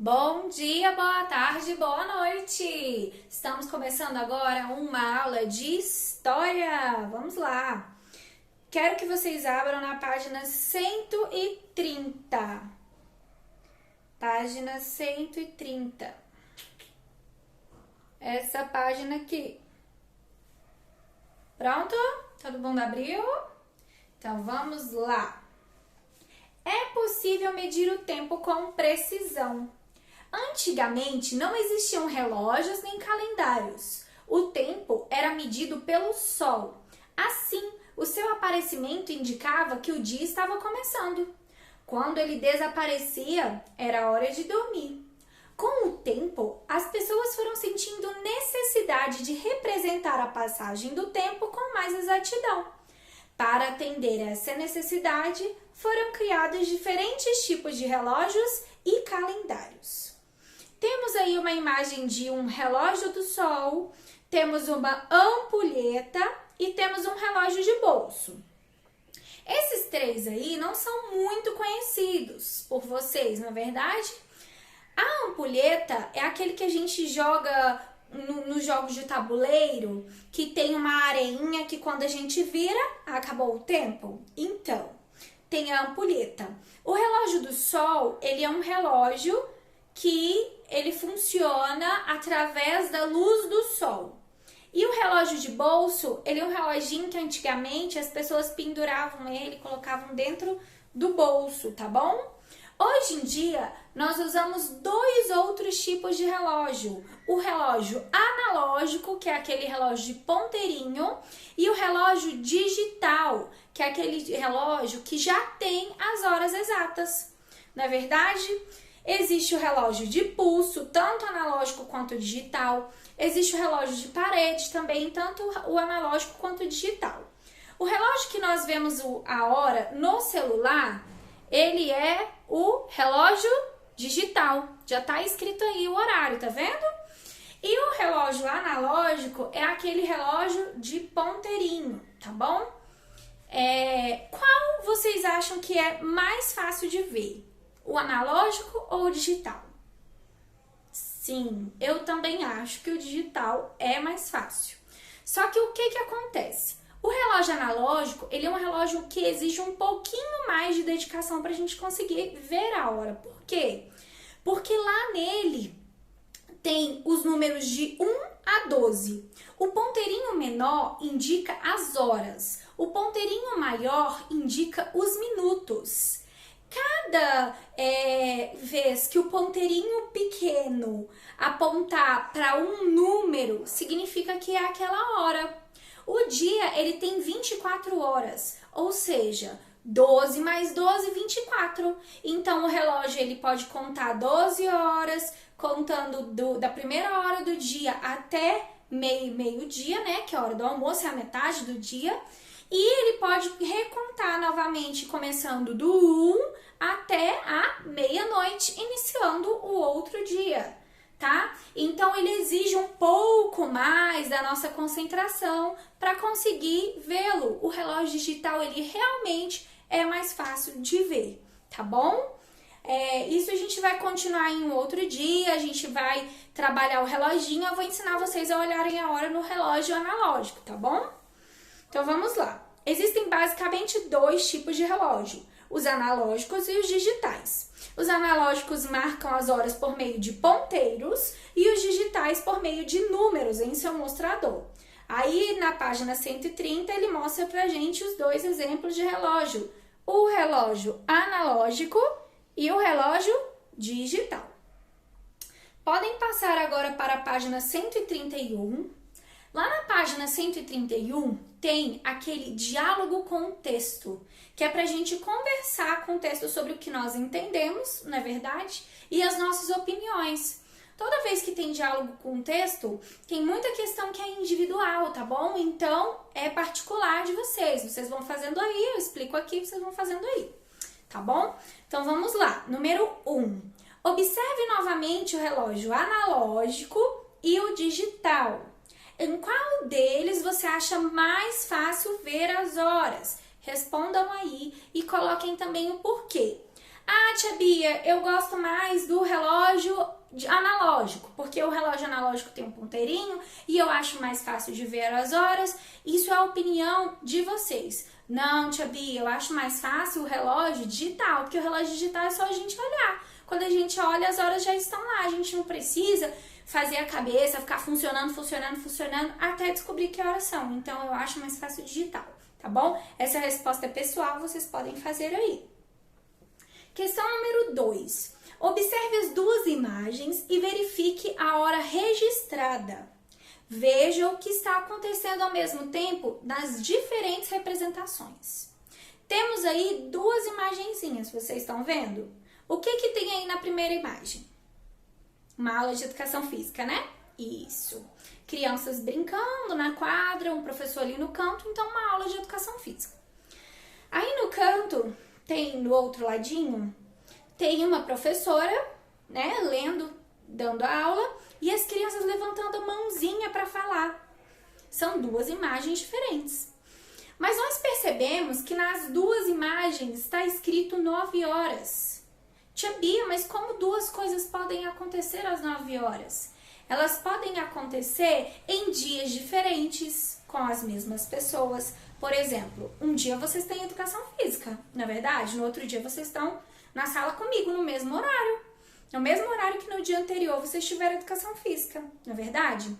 Bom dia, boa tarde, boa noite! Estamos começando agora uma aula de história. Vamos lá! Quero que vocês abram na página 130. Página 130. Essa página aqui. Pronto? Todo mundo abriu? Então vamos lá. É possível medir o tempo com precisão. Antigamente não existiam relógios nem calendários. O tempo era medido pelo sol. Assim, o seu aparecimento indicava que o dia estava começando. Quando ele desaparecia, era hora de dormir. Com o tempo, as pessoas foram sentindo necessidade de representar a passagem do tempo com mais exatidão. Para atender essa necessidade, foram criados diferentes tipos de relógios e calendários. Temos aí uma imagem de um relógio do sol, temos uma ampulheta e temos um relógio de bolso. Esses três aí não são muito conhecidos por vocês, não é verdade? A ampulheta é aquele que a gente joga nos jogos de tabuleiro, que tem uma areinha que quando a gente vira, acabou o tempo. Então, tem a ampulheta. O relógio do sol, ele é um relógio que ele funciona através da luz do sol. E o relógio de bolso, ele é um reloginho que antigamente as pessoas penduravam ele, colocavam dentro do bolso, tá bom? Hoje em dia, nós usamos dois outros tipos de relógio. O relógio analógico, que é aquele relógio de ponteirinho, e o relógio digital, que é aquele relógio que já tem as horas exatas. Não é verdade? Existe o relógio de pulso, tanto analógico quanto digital. Existe o relógio de parede também, tanto o analógico quanto o digital. O relógio que nós vemos a hora no celular, ele é o relógio digital. Já está escrito aí o horário, tá vendo? E o relógio analógico é aquele relógio de ponteirinho, tá bom? Qual vocês acham que é mais fácil de ver? O analógico ou o digital? Sim, eu também acho que o digital é mais fácil. Só que o que acontece? O relógio analógico, ele é um relógio que exige um pouquinho mais de dedicação para a gente conseguir ver a hora. Por quê? Porque lá nele tem os números de 1 a 12. O ponteirinho menor indica as horas. O ponteirinho maior indica os minutos. Cada vez que o ponteirinho pequeno apontar para um número, significa que é aquela hora. O dia, ele tem 24 horas, ou seja, 12 mais 12, 24. Então, o relógio, ele pode contar 12 horas, contando da primeira hora do dia até meio-dia, né, que é a hora do almoço, é a metade do dia. E ele pode recontar novamente, começando do 1 até a meia-noite, iniciando o outro dia, tá? Então, ele exige um pouco mais da nossa concentração para conseguir vê-lo. O relógio digital, ele realmente é mais fácil de ver, tá bom? Isso a gente vai continuar em um outro dia, a gente vai trabalhar o reloginho, eu vou ensinar vocês a olharem a hora no relógio analógico, tá bom? Então, vamos lá. Existem basicamente dois tipos de relógio, os analógicos e os digitais. Os analógicos marcam as horas por meio de ponteiros e os digitais por meio de números em seu mostrador. Aí, na página 130, ele mostra pra gente os dois exemplos de relógio, o relógio analógico e o relógio digital. Podem passar agora para a página 131. Lá na página 131 tem aquele diálogo com o texto, que é para a gente conversar com o texto sobre o que nós entendemos, não é verdade? E as nossas opiniões. Toda vez que tem diálogo com o texto, tem muita questão que é individual, tá bom? Então, é particular de vocês. Vocês vão fazendo aí, eu explico aqui, vocês vão fazendo aí, tá bom? Então, vamos lá. Número 1. Observe novamente o relógio analógico e o digital. Em qual deles você acha mais fácil ver as horas? Respondam aí e coloquem também o porquê. Ah, tia Bia, eu gosto mais do relógio porque o relógio analógico tem um ponteirinho e eu acho mais fácil de ver as horas. Isso é a opinião de vocês. Não, Tia Bia, eu acho mais fácil o relógio digital, porque o relógio digital é só a gente olhar. Quando a gente olha, as horas já estão lá, a gente não precisa fazer a cabeça, ficar funcionando até descobrir que horas são. Então, eu acho mais fácil digital, tá bom? Essa resposta é pessoal, vocês podem fazer aí. Questão número 2. Observe as duas imagens e verifique a hora registrada. Veja o que está acontecendo ao mesmo tempo nas diferentes representações. Temos aí duas imagenzinhas, vocês estão vendo? O que tem aí na primeira imagem? Uma aula de educação física, né? Isso. Crianças brincando na quadra, um professor ali no canto, então uma aula de educação física. Aí no canto, no outro ladinho, tem uma professora, né, dando a aula, e as crianças levantando a mãozinha para falar. São duas imagens diferentes. Mas nós percebemos que nas duas imagens está escrito 9 horas. Tia Bia, mas como duas coisas podem acontecer às 9 horas? Elas podem acontecer em dias diferentes, com as mesmas pessoas. Por exemplo, um dia vocês têm educação física, não é verdade? No outro dia vocês estão na sala comigo, no mesmo horário. No mesmo horário que no dia anterior vocês tiveram educação física, não é verdade?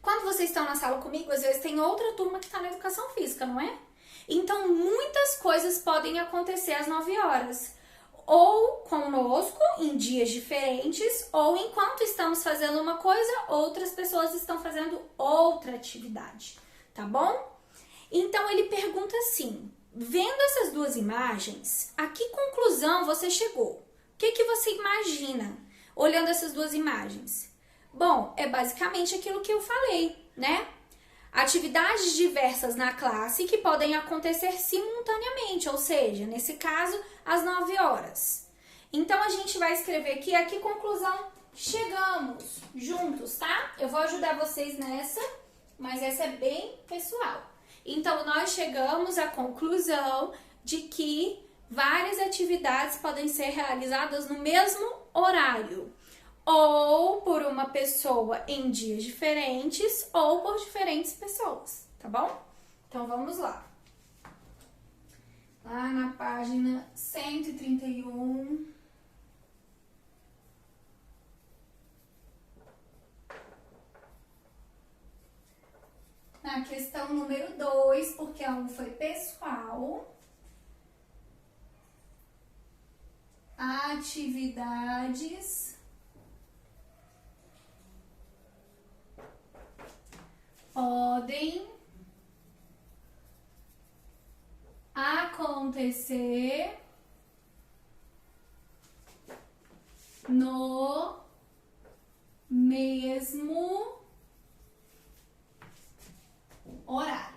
Quando vocês estão na sala comigo, às vezes tem outra turma que está na educação física, não é? Então, muitas coisas podem acontecer às 9 horas. Ou conosco, em dias diferentes, ou enquanto estamos fazendo uma coisa, outras pessoas estão fazendo outra atividade, tá bom? Então, ele pergunta assim, vendo essas duas imagens, a que conclusão você chegou? O que você imagina olhando essas duas imagens? Bom, é basicamente aquilo que eu falei, né? Atividades diversas na classe que podem acontecer simultaneamente, ou seja, nesse caso, às 9 horas. Então, a gente vai escrever aqui a que conclusão chegamos juntos, tá? Eu vou ajudar vocês nessa, mas essa é bem pessoal. Então, nós chegamos à conclusão de que várias atividades podem ser realizadas no mesmo horário, ou por uma pessoa em dias diferentes, ou por diferentes pessoas, tá bom? Então, vamos lá. Lá na página 131. Na questão número 2, porque a 1 foi pessoal. Atividades podem acontecer no mesmo horário.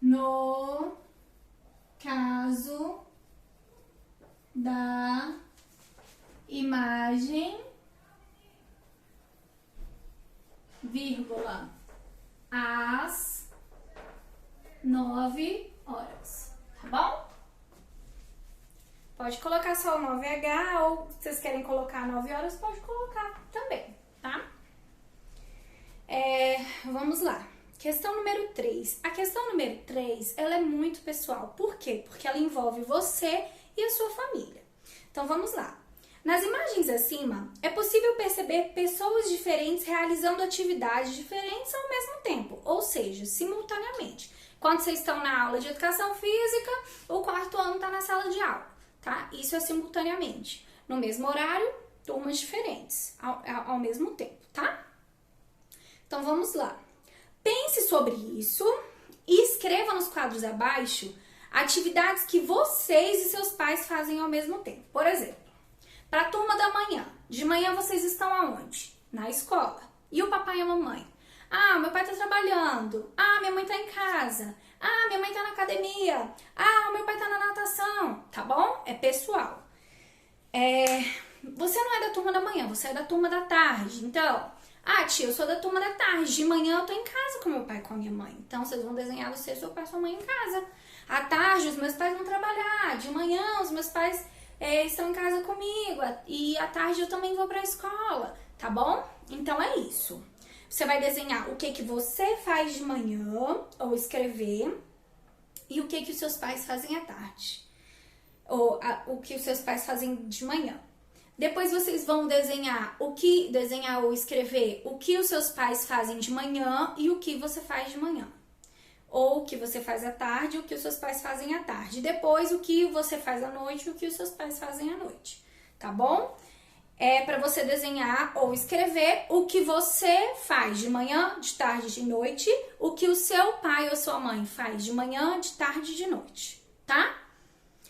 No caso da imagem, vírgula, às 9 horas, tá bom? Pode colocar só o 9H, ou se vocês querem colocar 9 horas, pode colocar também, tá? Vamos lá. Questão número 3. A questão número 3, ela é muito pessoal. Por quê? Porque ela envolve você e a sua família. Então, vamos lá. Nas imagens acima, é possível perceber pessoas diferentes realizando atividades diferentes ao mesmo tempo, ou seja, simultaneamente. Quando vocês estão na aula de educação física, o quarto ano está na sala de aula, tá? Isso é simultaneamente. No mesmo horário, turmas diferentes, ao mesmo tempo, tá? Então, vamos lá. Pense sobre isso e escreva nos quadros abaixo atividades que vocês e seus pais fazem ao mesmo tempo. Por exemplo, para a turma da manhã. De manhã vocês estão aonde? Na escola. E o papai e a mamãe? Ah, meu pai está trabalhando. Ah, minha mãe está em casa. Ah, minha mãe está na academia. Ah, o meu pai está na natação. Tá bom? É pessoal. Você não é da turma da manhã, você é da turma da tarde. Então, tia, eu sou da turma da tarde. De manhã eu tô em casa com meu pai e com a minha mãe. Então, vocês vão desenhar você, seu pai e sua mãe em casa. À tarde, os meus pais vão trabalhar. De manhã, os meus pais estão em casa comigo e à tarde eu também vou para a escola, tá bom? Então é isso. Você vai desenhar o que você faz de manhã, ou escrever, e o que os seus pais fazem à tarde, ou o que os seus pais fazem de manhã. Depois vocês vão desenhar ou escrever o que os seus pais fazem de manhã e o que você faz de manhã. Ou o que você faz à tarde e o que os seus pais fazem à tarde. Depois o que você faz à noite e o que os seus pais fazem à noite. Tá bom? É para você desenhar ou escrever o que você faz de manhã, de tarde, de noite, o que o seu pai ou sua mãe faz de manhã, de tarde e de noite, tá?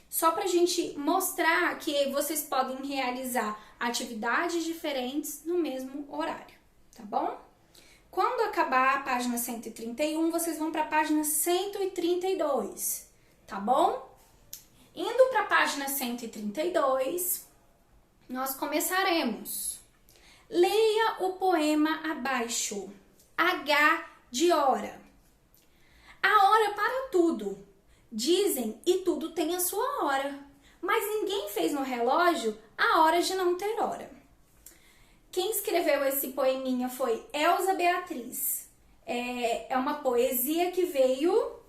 Só pra gente mostrar que vocês podem realizar atividades diferentes no mesmo horário, tá bom? Quando acabar a página 131, vocês vão para a página 132, tá bom? Indo para a página 132, nós começaremos. Leia o poema abaixo. H de hora. A hora para tudo. Dizem e tudo tem a sua hora, mas ninguém fez no relógio a hora de não ter hora. Quem escreveu esse poeminha foi Elza Beatriz. É uma poesia que veio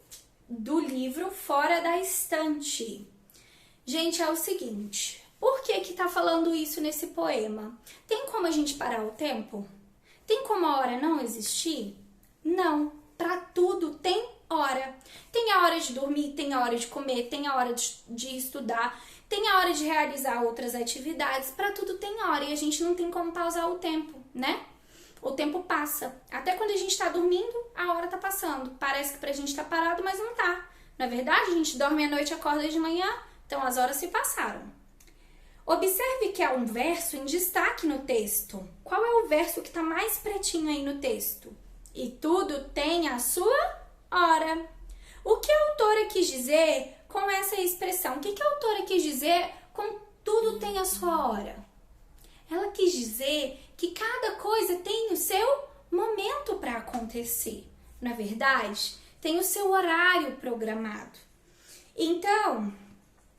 do livro Fora da Estante. Gente, é o seguinte, por que tá falando isso nesse poema? Tem como a gente parar o tempo? Tem como a hora não existir? Não, para tudo tem hora. Tem a hora de dormir, tem a hora de comer, tem a hora de estudar, tem a hora de realizar outras atividades, para tudo tem hora e a gente não tem como pausar o tempo, né? O tempo passa. Até quando a gente tá dormindo, a hora tá passando. Parece que pra gente tá parado, mas não tá. Na verdade, a gente dorme à noite e acorda de manhã, então as horas se passaram. Observe que há um verso em destaque no texto. Qual é o verso que tá mais pretinho aí no texto? E tudo tem a sua hora. O que a autora quis dizer com essa expressão? O que a autora quis dizer com tudo tem a sua hora? Ela quis dizer que cada coisa tem o seu momento para acontecer. Na verdade, tem o seu horário programado. Então,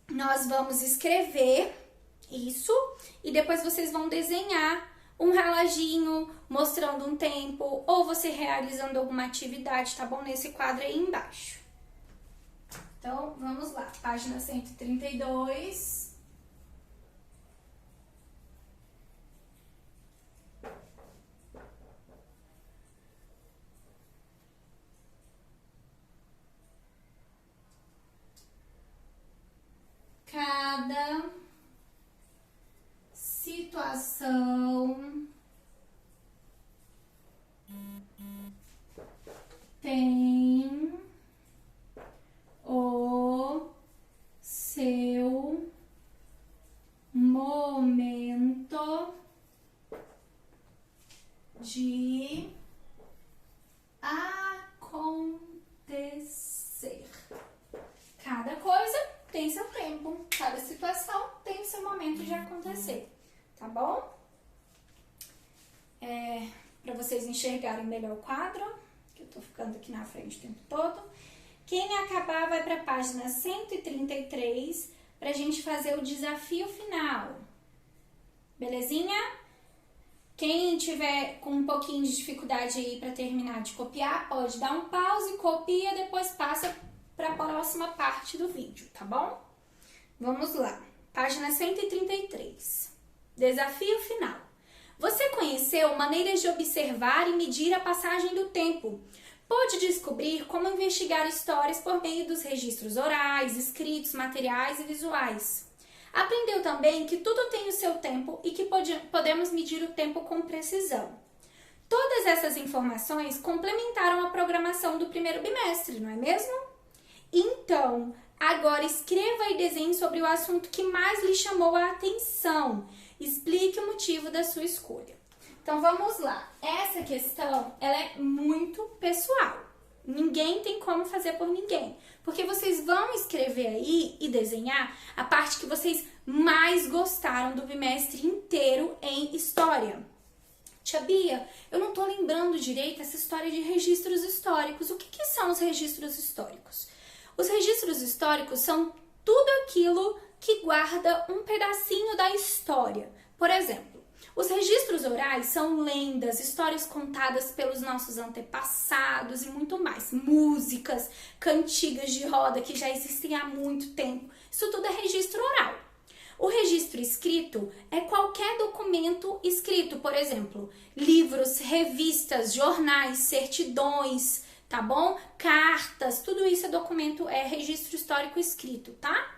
nós vamos escrever isso e depois vocês vão desenhar um reloginho mostrando um tempo ou você realizando alguma atividade, tá bom? Nesse quadro aí embaixo. Então, vamos lá. Página 132. Cada situação tem o seu momento de acontecer. Cada coisa tem seu tempo, cada situação tem seu momento de acontecer, tá bom? Para vocês enxergarem melhor o quadro, que eu tô ficando aqui na frente o tempo todo. Quem acabar vai para a página 133 para a gente fazer o desafio final. Belezinha? Quem tiver com um pouquinho de dificuldade aí para terminar de copiar, pode dar um pause, copia, depois passa para a próxima parte do vídeo, tá bom? Vamos lá. Página 133. Desafio final. Você conheceu maneiras de observar e medir a passagem do tempo. Pôde descobrir como investigar histórias por meio dos registros orais, escritos, materiais e visuais. Aprendeu também que tudo tem o seu tempo e que podemos medir o tempo com precisão. Todas essas informações complementaram a programação do primeiro bimestre, não é mesmo? Então, agora escreva e desenhe sobre o assunto que mais lhe chamou a atenção. Explique o motivo da sua escolha. Então, vamos lá. Essa questão, ela é muito pessoal. Ninguém tem como fazer por ninguém. Porque vocês vão escrever aí e desenhar a parte que vocês mais gostaram do bimestre inteiro em História. Tia Bia, eu não tô lembrando direito essa história de registros históricos. O que são os registros históricos? Os registros históricos são tudo aquilo que guarda um pedacinho da história. Por exemplo, os registros orais são lendas, histórias contadas pelos nossos antepassados e muito mais. Músicas, cantigas de roda que já existem há muito tempo. Isso tudo é registro oral. O registro escrito é qualquer documento escrito, por exemplo, livros, revistas, jornais, certidões, tá bom? Cartas, tudo isso é documento, é registro histórico escrito, tá?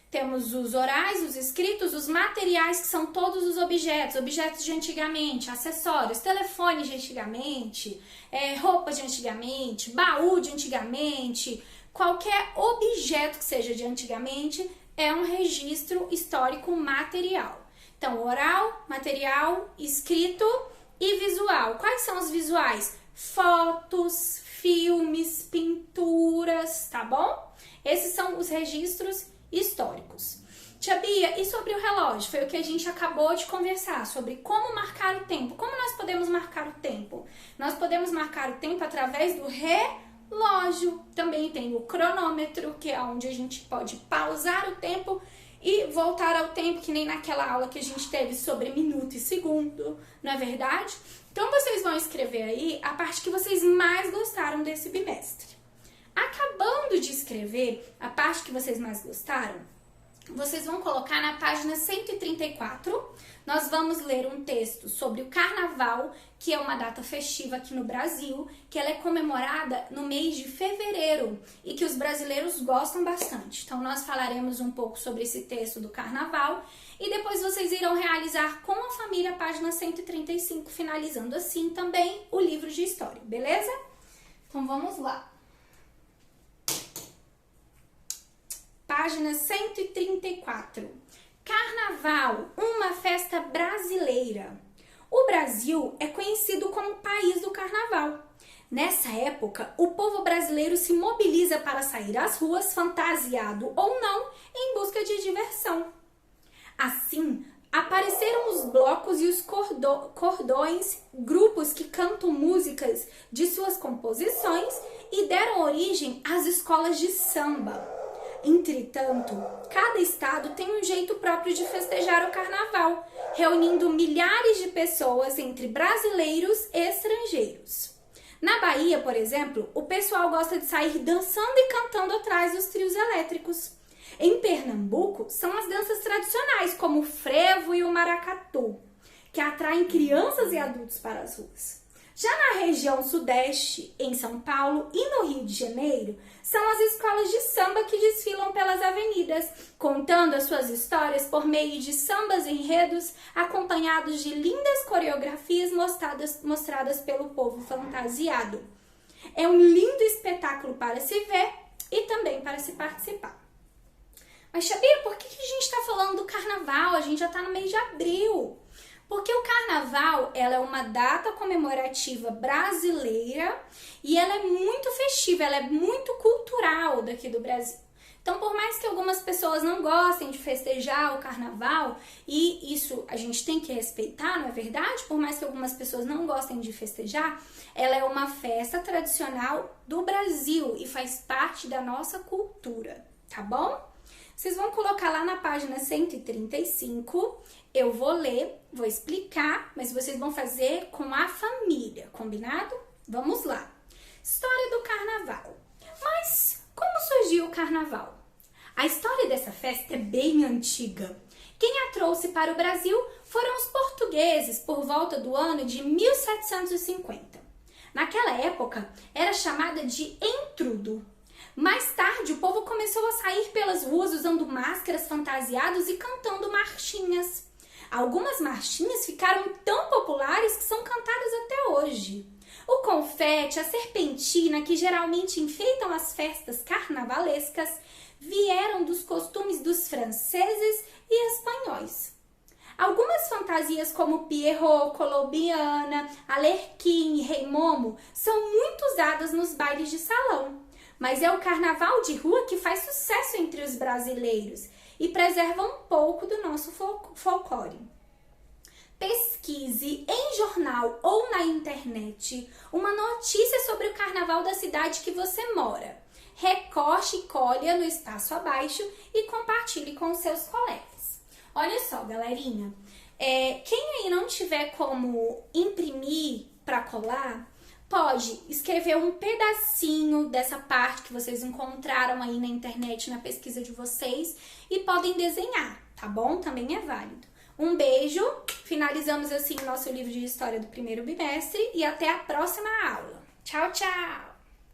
Temos os orais, os escritos, os materiais, que são todos os objetos de antigamente, acessórios, telefones de antigamente, roupas de antigamente, baú de antigamente, qualquer objeto que seja de antigamente é um registro histórico material. Então, oral, material, escrito e visual. Quais são os visuais? Fotos, filmes, pinturas, tá bom? Esses são os registros históricos. Tia Bia, e sobre o relógio? Foi o que a gente acabou de conversar, sobre como marcar o tempo. Como nós podemos marcar o tempo? Nós podemos marcar o tempo através do relógio. Também tem o cronômetro, que é onde a gente pode pausar o tempo e voltar ao tempo, que nem naquela aula que a gente teve sobre minuto e segundo, não é verdade? Então, vocês vão escrever aí a parte que vocês mais gostaram desse bimestre. Acabando de escrever a parte que vocês mais gostaram, vocês vão colocar na página 134. Nós vamos ler um texto sobre o Carnaval, que é uma data festiva aqui no Brasil, que ela é comemorada no mês de fevereiro e que os brasileiros gostam bastante. Então, nós falaremos um pouco sobre esse texto do Carnaval e depois vocês irão realizar com a família a página 135, finalizando assim também o livro de história, beleza? Então, vamos lá. Página 134. Carnaval, uma festa brasileira. O Brasil é conhecido como país do carnaval. Nessa época, o povo brasileiro se mobiliza para sair às ruas, fantasiado ou não, em busca de diversão. Assim, apareceram os blocos e os cordões, grupos que cantam músicas de suas composições e deram origem às escolas de samba. Entretanto, cada estado tem um jeito próprio de festejar o carnaval, reunindo milhares de pessoas entre brasileiros e estrangeiros. Na Bahia, por exemplo, o pessoal gosta de sair dançando e cantando atrás dos trios elétricos. Em Pernambuco, são as danças tradicionais, como o frevo e o maracatu, que atraem crianças e adultos para as ruas. Já na região sudeste, em São Paulo e no Rio de Janeiro, são as escolas de samba que desfilam pelas avenidas, contando as suas histórias por meio de sambas enredos, acompanhados de lindas coreografias mostradas pelo povo fantasiado. É um lindo espetáculo para se ver e também para se participar. Mas, Xabia, por que a gente está falando do carnaval? A gente já está no mês de abril. Porque o carnaval, ela é uma data comemorativa brasileira e ela é muito festiva, ela é muito cultural daqui do Brasil. Então, por mais que algumas pessoas não gostem de festejar o carnaval, e isso a gente tem que respeitar, não é verdade? Por mais que algumas pessoas não gostem de festejar, ela é uma festa tradicional do Brasil e faz parte da nossa cultura, tá bom? Vocês vão colocar lá na página 135, eu vou ler, vou explicar, mas vocês vão fazer com a família, combinado? Vamos lá. História do carnaval. Mas como surgiu o carnaval? A história dessa festa é bem antiga. Quem a trouxe para o Brasil foram os portugueses por volta do ano de 1750. Naquela época, era chamada de entrudo. Mais tarde, o povo começou a sair pelas ruas usando máscaras fantasiadas e cantando marchinhas. Algumas marchinhas ficaram tão populares que são cantadas até hoje. O confete, a serpentina, que geralmente enfeitam as festas carnavalescas, vieram dos costumes dos franceses e espanhóis. Algumas fantasias como Pierrot, Colombiana, Arlequim e Rei Momo são muito usadas nos bailes de salão. Mas é o carnaval de rua que faz sucesso entre os brasileiros e preserva um pouco do nosso folclore. Pesquise em jornal ou na internet uma notícia sobre o carnaval da cidade que você mora. recorte e colha no espaço abaixo e compartilhe com os seus colegas. Olha só, galerinha, quem aí não tiver como imprimir para colar, pode escrever um pedacinho dessa parte que vocês encontraram aí na internet, na pesquisa de vocês, e podem desenhar, tá bom? Também é válido. Um beijo, finalizamos assim o nosso livro de história do primeiro bimestre e até a próxima aula. Tchau, tchau!